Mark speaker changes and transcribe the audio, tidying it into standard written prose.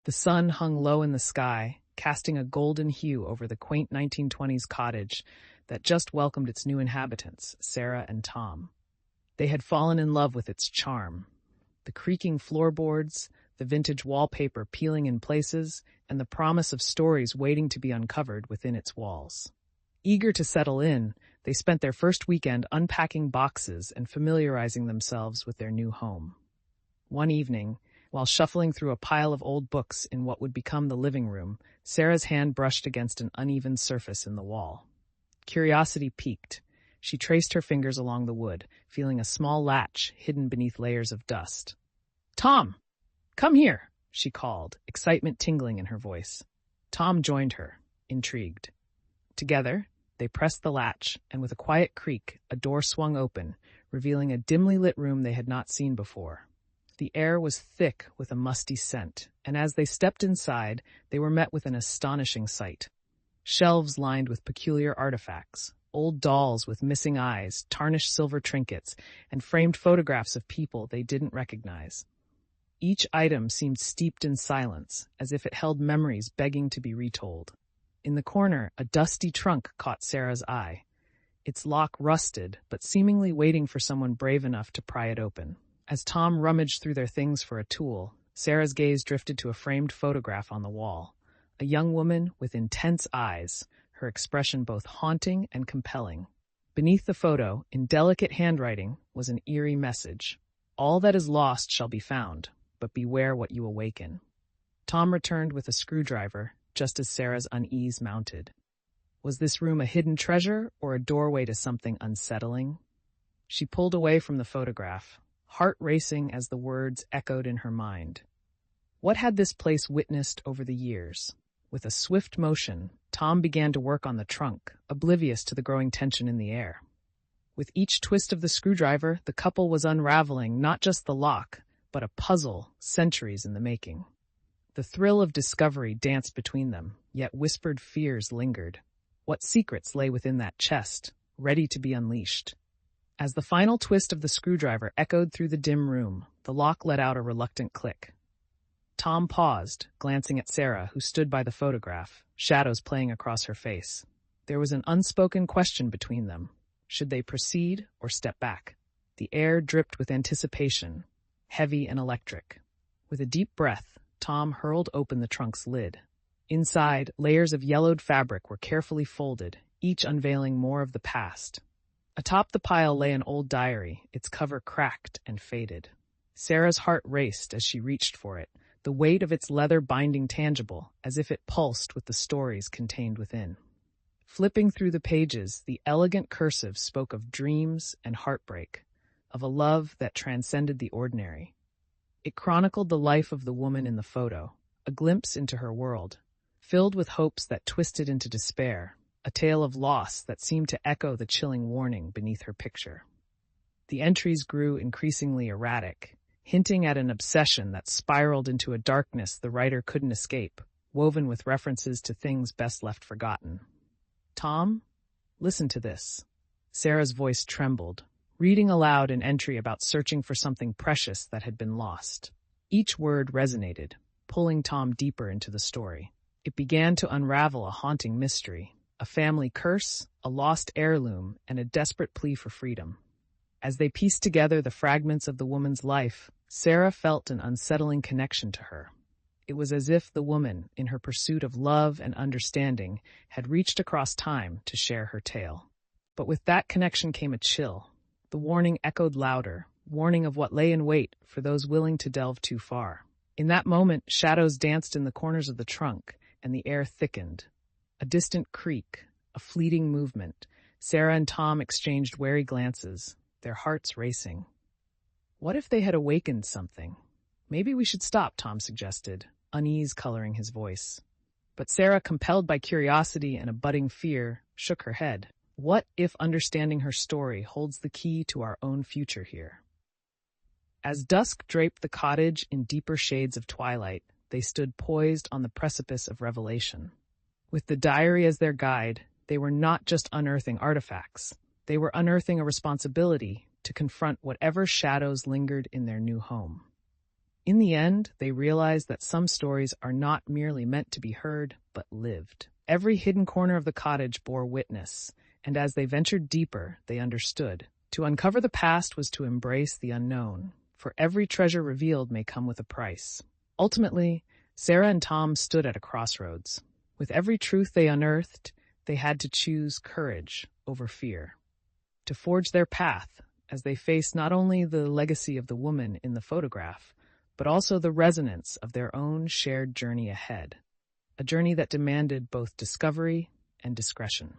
Speaker 1: The sun hung low in the sky, casting a golden hue over the quaint 1920s cottage that just welcomed its new inhabitants, Sarah and Tom. They had fallen in love with its charm. The creaking floorboards, the vintage wallpaper peeling in places, and the promise of stories waiting to be uncovered within its walls. Eager to settle in, they spent their first weekend unpacking boxes and familiarizing themselves with their new home. One evening, while shuffling through a pile of old books in what would become the living room, Sarah's hand brushed against an uneven surface in the wall. Curiosity piqued. She traced her fingers along the wood, feeling a small latch hidden beneath layers of dust. "Tom, come here," she called, excitement tingling in her voice. Tom joined her, intrigued. Together, they pressed the latch, and with a quiet creak, a door swung open, revealing a dimly lit room they had not seen before. The air was thick with a musty scent, and as they stepped inside, they were met with an astonishing sight. Shelves lined with peculiar artifacts, old dolls with missing eyes, tarnished silver trinkets, and framed photographs of people they didn't recognize. Each item seemed steeped in silence, as if it held memories begging to be retold. In the corner, a dusty trunk caught Sarah's eye. Its lock rusted, but seemingly waiting for someone brave enough to pry it open. As Tom rummaged through their things for a tool, Sarah's gaze drifted to a framed photograph on the wall. A young woman with intense eyes, her expression both haunting and compelling. Beneath the photo, in delicate handwriting, was an eerie message. "All that is lost shall be found, but beware what you awaken." Tom returned with a screwdriver, just as Sarah's unease mounted. Was this room a hidden treasure or a doorway to something unsettling? She pulled away from the photograph, heart racing as the words echoed in her mind. What had this place witnessed over the years? With a swift motion, Tom began to work on the trunk, oblivious to the growing tension in the air. With each twist of the screwdriver, the couple was unraveling not just the lock, but a puzzle centuries in the making. The thrill of discovery danced between them, yet whispered fears lingered. What secrets lay within that chest, ready to be unleashed? As the final twist of the screwdriver echoed through the dim room, the lock let out a reluctant click. Tom paused, glancing at Sarah, who stood by the photograph, shadows playing across her face. There was an unspoken question between them. Should they proceed or step back? The air dripped with anticipation, heavy and electric. With a deep breath, Tom hurled open the trunk's lid. Inside, layers of yellowed fabric were carefully folded, each unveiling more of the past. Atop the pile lay an old diary, its cover cracked and faded. Sarah's heart raced as she reached for it, the weight of its leather binding tangible, as if it pulsed with the stories contained within. Flipping through the pages, the elegant cursive spoke of dreams and heartbreak, of a love that transcended the ordinary. It chronicled the life of the woman in the photo, a glimpse into her world, filled with hopes that twisted into despair, a tale of loss that seemed to echo the chilling warning beneath her picture. The entries grew increasingly erratic, hinting at an obsession that spiraled into a darkness the writer couldn't escape, woven with references to things best left forgotten. "Tom, listen to this." Sarah's voice trembled, reading aloud an entry about searching for something precious that had been lost. Each word resonated, pulling Tom deeper into the story. It began to unravel a haunting mystery, a family curse, a lost heirloom, and a desperate plea for freedom. As they pieced together the fragments of the woman's life, Sarah felt an unsettling connection to her. It was as if the woman, in her pursuit of love and understanding, had reached across time to share her tale. But with that connection came a chill. The warning echoed louder, warning of what lay in wait for those willing to delve too far. In that moment, shadows danced in the corners of the trunk, and the air thickened. A distant creak, a fleeting movement. Sarah and Tom exchanged wary glances, their hearts racing. What if they had awakened something? "Maybe we should stop," Tom suggested, unease coloring his voice. But Sarah, compelled by curiosity and a budding fear, shook her head. What if understanding her story holds the key to our own future here? As dusk draped the cottage in deeper shades of twilight, they stood poised on the precipice of revelation. With the diary as their guide, they were not just unearthing artifacts. They were unearthing a responsibility to confront whatever shadows lingered in their new home. In the end, they realized that some stories are not merely meant to be heard, but lived. Every hidden corner of the cottage bore witness, and as they ventured deeper, they understood. To uncover the past was to embrace the unknown, for every treasure revealed may come with a price. Ultimately, Sarah and Tom stood at a crossroads. With every truth they unearthed, they had to choose courage over fear. To forge their path, as they faced not only the legacy of the woman in the photograph, but also the resonance of their own shared journey ahead. A journey that demanded both discovery and discretion.